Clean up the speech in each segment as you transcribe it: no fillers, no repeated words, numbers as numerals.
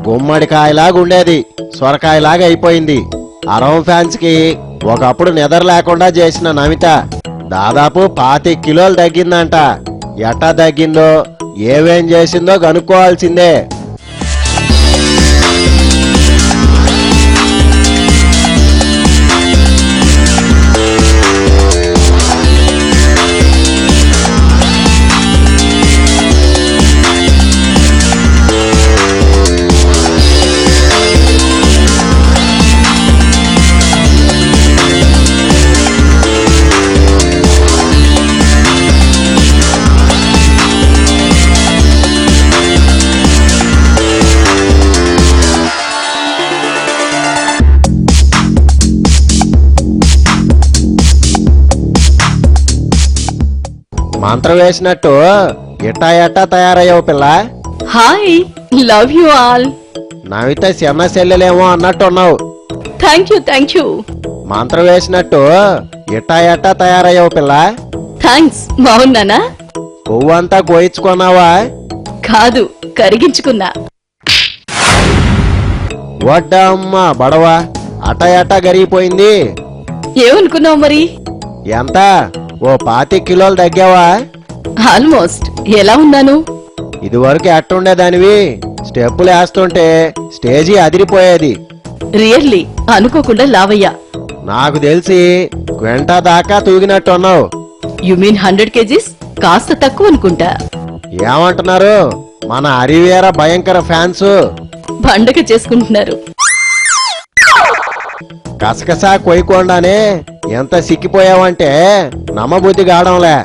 గుమ్మడికాయలాగా ఉండేది సొరకాయలాగా అయిపోయింది. అరవం ఫ్యాన్స్ కి ఒకప్పుడు నిద్ర లేకుండా చేసిన నమిత దాదాపు 25 కిలోలు తగ్గిందంట. ఎట్టా తగ్గిందో ఏమేం చేసిందో కనుక్కోవాల్సిందే. మంత్రం వేసినట్టు ఎట్టా ఎట్టా తయారయ్యావు పిల్ల. Hi, love you all. Navitha చిన్న సెల్లెలేమో అన్నట్టున్నావు. Thank you. మంత్రం వేసినట్టు ఎట్టా ఎట్టా తయారయ్యావు పిల్ల. థ్యాంక్స్. బాగున్నానా? కొవ్వంతా కోయించుకున్నావా? కాదు, కరిగించుకున్నా. వడ్డమ్మ బడవా అట్టా ఎట్టా గరిగిపోయింది. ఏమనుకున్నావు మరి? ఎంత? ఓ 25 కిలోలు తగ్గావా? ఆల్మోస్ట్. ఎలా ఉన్నాను? ఇదివరకు ఎట్టుండేదానివి, స్టెప్పులు వేస్తుంటే స్టేజీ అదిరిపోయేది. రియల్లీ అనుకోకుండా లావయ్యా. నాకు తెలిసి క్వింటా దాకా తూగినట్టున్నావు. You mean 100 kgs? కాస్త తక్కువ అనుకుంటా. ఏమంటున్నారు మన హరివీర భయంకర ఫ్యాన్స్? పండగ చేసుకుంటున్నారు. కసకసా కొయ్యకుండానే ఎంత సిక్కిపోయావంటే నమ్మబుద్ధి కావడంలే.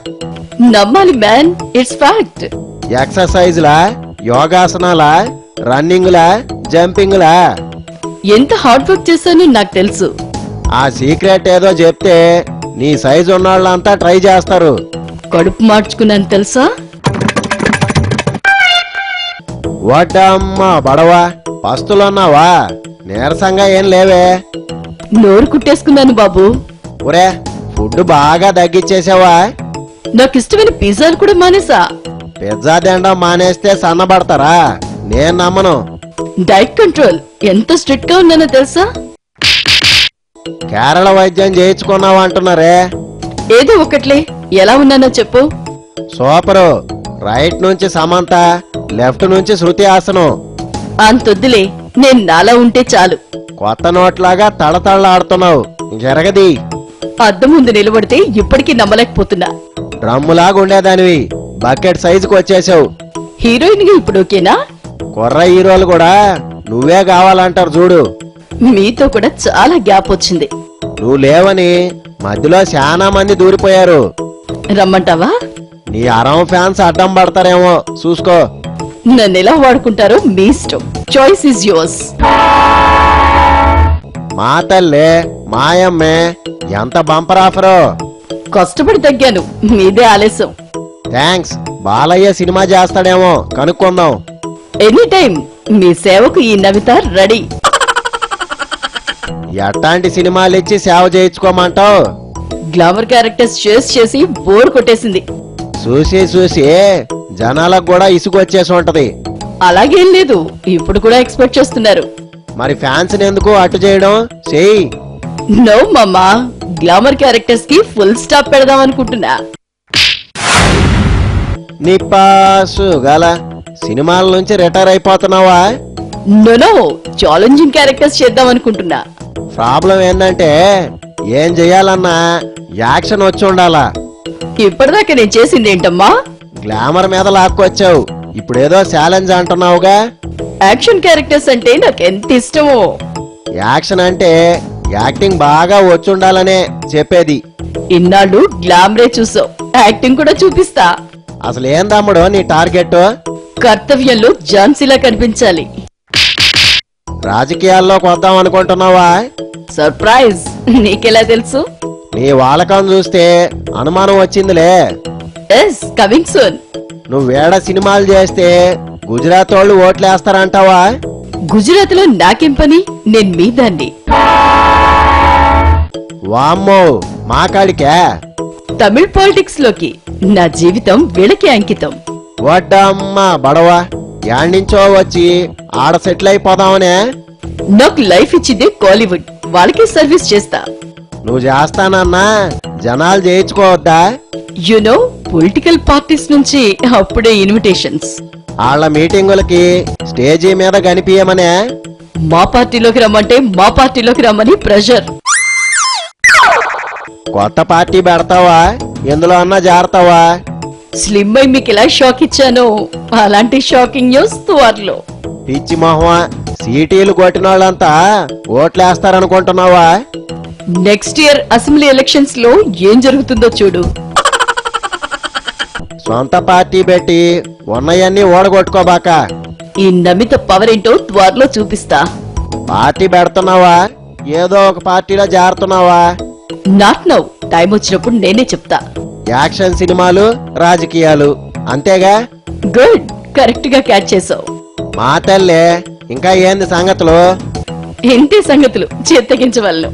నమ్మాలి మ్యాన్, ఇట్స్ ఫ్యాక్ట్. ఎక్సర్సైజ్లా, యోగాసనాలా, రన్నింగ్లా, జంపింగ్లా ఎంత హార్డ్ వర్క్ చేశానో నాకు తెలుసు. ఆ సీక్రెట్ ఏదో చెప్తే నీ సైజు ఉన్నోళ్ళంతా ట్రై చేస్తారు. కడుపు మార్చుకున్నాను తెలుసా? వడ్డమ్మ బడవా పస్తులున్నావా? నీరసంగా ఏం లేవే. నోరు కుట్టేసుకున్నాను బాబు. ఒరే, ఫుడ్ బాగా తగ్గించేసావా? నాకు ఇష్టమైన పిజ్జాలు కూడా మానేసా. పిజ్జా తినడం మానేస్తే సన్నబడతారా? నేను నమ్మను. డైట్ కంట్రోల్ ఎంత స్ట్రిక్ట్ గా ఉన్నానో తెలుసా? కేరళ వైద్యం చేయించుకున్నావా అంటున్నారే. ఏదో ఒకట్లే. ఎలా ఉన్నానో చెప్పు. సూపరు. రైట్ నుంచి సమంత, లెఫ్ట్ నుంచి శృతి హాసనం. అంతొద్దులే, నేను నాలా ఉంటే చాలు. కొత్త నోట్లాగా తడతళ్ళాడుతున్నావు. జరగది. అద్దం ముందు నిలబడితే ఇప్పటికీ నమ్మలేకపోతున్నా. డ్రమ్ములాగా ఉండేదానివి బకెట్ సైజుకు వచ్చేసావు. హీరోయిన్ గా ఇప్పుడు ఓకేనా? కుర్ర హీరోలు కూడా నువ్వే కావాలంటారు చూడు. మీతో కూడా చాలా గ్యాప్ వచ్చింది. నువ్వు లేవని మధ్యలో చాలా మంది దూరిపోయారు. రమ్మంటావా? నీ అరం ఫ్యాన్స్ అడ్డం పడతారేమో చూసుకో. నన్ను ఎలా వాడుకుంటారో మీ ఇష్టం. Choice is yours. మా తల్లే మాయమ్మే ఎంత బంపర్ ఆఫరు. కష్టపడి తగ్గాను, మీదే ఆలస్యం. థ్యాంక్స్. బాలయ్య సినిమా చేస్తాడేమో కనుక్కుందాం. ఎనీ టైం మీ సేవకు ఈ నవిత రెడీ. ఎట్లాంటి సినిమాలు ఇచ్చి సేవ చేయించుకోమంటావు? గ్లామర్ క్యారెక్టర్స్ చేసి బోర్ కొట్టేసింది. చూసి చూసి జనాలకు కూడా ఇసుకొచ్చేసి ఉంటది. అలాగేం లేదు, ఇప్పుడు కూడా ఎక్స్పెక్ట్ చేస్తున్నారు. మరి ఫ్యాన్స్ ఎందుకు అటు చేయడం? చెయ్యి. నో మమ్మా, గ్లామర్ క్యారెక్టర్స్ కి ఫుల్ స్టాప్ పెడదాం అనుకుంటున్నా. నిప్పాసు గల సినిమాల నుంచి రిటైర్ అయిపోతున్నావా? నో, ఛాలెంజింగ్ క్యారెక్టర్స్ చేద్దాం అనుకుంటున్నా. ప్రాబ్లం ఏంటంటే ఏం చెయ్యాలన్నా యాక్షన్ వచ్చి ఉండాలా. ఇప్పటిదాకా నేను చేసింది ఏంటమ్మా? గ్లామర్ మీద లాక్కొచ్చావు. ఇప్పుడేదో ఛాలెంజ్ అంటున్నావుగా. యాక్షన్ క్యారెక్టర్స్ అంటే నాకు ఎంత ఇష్టమో. యాక్షన్ అంటే యాక్టింగ్ బాగా వచ్చుండాలనే చెప్పేది. ఇన్నాళ్ళు గ్లామరే చూసావు, యాక్టింగ్ కూడా చూపిస్తా. అసలు ఏం తమ్ముడు నీ టార్గెట్? కర్తవ్యంలో ఝాన్సీలా కనిపించాలి. రాజకీయాల్లోకి వద్దాం అనుకుంటున్నావా? సర్ప్రైజ్. నీకెలా తెలుసు? నీ వాలకం చూస్తే అనుమానం వచ్చిందిలే. Yes, coming soon. నువ్వేడ సినిమాలు చేస్తే గుజరాత్ వాళ్ళు ఓట్లేస్తారంటావా? గుజరాత్ లో నాకేం పని? నేను మీ దాన్ని. వామ్మో, మా కాడికే. తమిళ్ పాలిటిక్స్ లోకి నా జీవితం వీళ్ళకి అంకితం. వడ్డమ్మ బడవా యాడ్నించో వచ్చి ఆడ సెటిల్ అయిపోదామనే. నాకు లైఫ్ ఇచ్చిందే కాలీవుడ్, వాళ్ళకే సర్వీస్ చేస్తా. నువ్వు చేస్తానన్నా జనాలు చేయించుకోవద్దా? యునో పొలిటికల్ పార్టీస్ నుంచి అప్పుడే ఇన్విటేషన్స్. వాళ్ళ మీటింగులకి స్టేజీ మీద కనిపించమనే. మా పార్టీలోకి రమ్మంటే మా పార్టీలోకి రమ్మని ప్రెషర్. కొత్త పార్టీ పెడతావా? ఎందులో అన్నా జారుతావా? స్లిమ్ అయి మీకు ఎలా షాక్ ఇచ్చానో అలాంటి షాకింగ్ న్యూస్ త్వరలో. పిచ్చి మొహమా, సీటీలు కొట్టిన వాళ్ళంతా ఓట్లేస్తారనుకుంటున్నావా? నెక్స్ట్ ఇయర్ అసెంబ్లీ ఎలక్షన్స్ లో ఏం జరుగుతుందో చూడు. సొంత పార్టీ పెట్టి ఉన్నయన్నీ ఓడగొట్టుకోబాక. ఈ నమిత పవర్ ఏంటో త్వరలో చూపిస్తా. పార్టీ పెడుతున్నావా? ఏదో ఒక పార్టీలో జారుతున్నావా? నాట్ నౌ, టైం వచ్చినప్పుడు నేనే చెప్తా. యాక్షన్ సినిమాలు, రాజకీయాలు అంతేగా? గుడ్, కరెక్ట్ గా క్యాచ్ చేసావు. మా తల్లే, ఇంకా ఏంది సంగతులు? ఇంతే సంగతులు, చేత్తగించవలను.